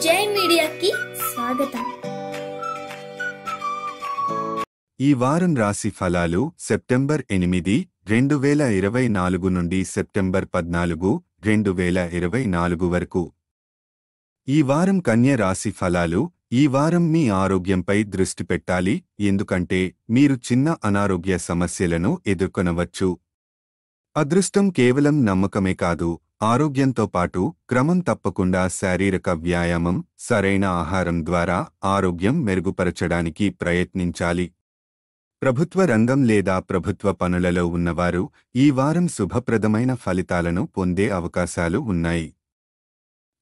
జై మీడియాకి స్వాగతం. ఈ వారం రాశి ఫలాలు సెప్టెంబర్ 8, 2024 నుండి సెప్టెంబర్ 14, 2024 వరకు. ఈ వారం కన్య రాశి ఫలాలు. ఈ వారం మీ ఆరోగ్యంపై దృష్టి పెట్టాలి, ఎందుకంటే మీరు చిన్న అనారోగ్య సమస్యలను ఎదుర్కొనవచ్చు. అదృష్టం కేవలం నమ్మకమే కాదు, ఆరోగ్యంతో పాటు క్రమం తప్పకుండా శారీరక వ్యాయామం, సరైన ఆహారం ద్వారా ఆరోగ్యం మెరుగుపరచడానికి ప్రయత్నించాలి. ప్రభుత్వ రంగం లేదా ప్రభుత్వ పనులలో ఉన్నవారు ఈ వారం శుభప్రదమైన ఫలితాలను పొందే అవకాశాలు ఉన్నాయి.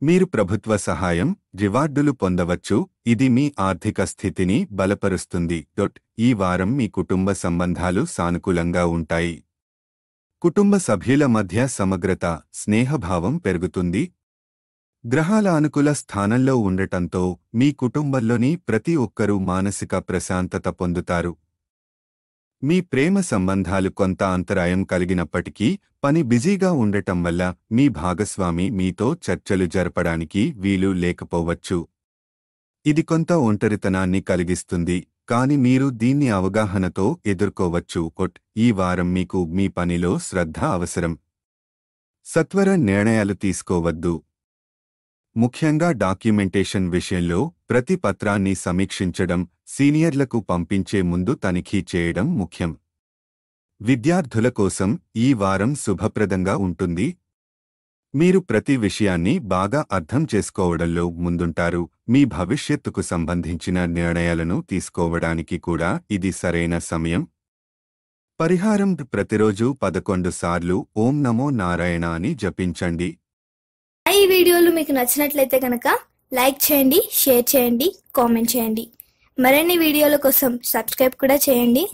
మీరు ప్రభుత్వ సహాయం, రివార్డులు పొందవచ్చు, ఇది మీ ఆర్థిక స్థితిని బలపరుస్తుంది. ఈ వారం మీ కుటుంబ సంబంధాలు సానుకూలంగా ఉంటాయి. కుటుంబ సభ్యుల మధ్య సమగ్రత, స్నేహభావం పెరుగుతుంది. గ్రహాల అనుకూల స్థానంలో ఉండటంతో మీ కుటుంబంలోని ప్రతి ఒక్కరూ మానసిక ప్రశాంతత పొందుతారు. మీ ప్రేమ సంబంధాలు కొంత అంతరాయం కలిగినప్పటికీ పని బిజీగా ఉండటం వల్ల మీ భాగస్వామి మీతో చర్చలు జరపడానికి వీలు లేకపోవచ్చు. ఇది కొంత ఒంటరితనాన్ని కలిగిస్తుంది, కాని మీరు దీన్ని అవగాహనతో ఎదుర్కోవచ్చు. ఈ వారం మీకు మీ పనిలో శ్రద్ధ అవసరం. సత్వర నిర్ణయాలు తీసుకోవద్దు. ముఖ్యంగా డాక్యుమెంటేషన్ విషయంలో ప్రతి పత్రాన్ని సమీక్షించడం, సీనియర్లకు పంపించే ముందు తనిఖీ చేయడం ముఖ్యం. విద్యార్థుల కోసం ఈ వారం శుభప్రదంగా ఉంటుంది. మీరు ప్రతి విషయాన్ని బాగా అర్థం చేసుకోవడంలో ముందుంటారు. మీ భవిష్యత్తుకు సంబంధించిన నిర్ణయాలను తీసుకోవడానికి కూడా ఇది సరైన సమయం. పరిహారం: ప్రతిరోజు 11 సార్లు ఓం నమో నారాయణ అని జపించండి. ఈ వీడియోలు మీకు నచ్చినట్లయితే కనుక లైక్ చేయండి, షేర్ చేయండి, కామెంట్ చేయండి. మరిన్ని వీడియోల కోసం సబ్స్క్రైబ్ కూడా చేయండి.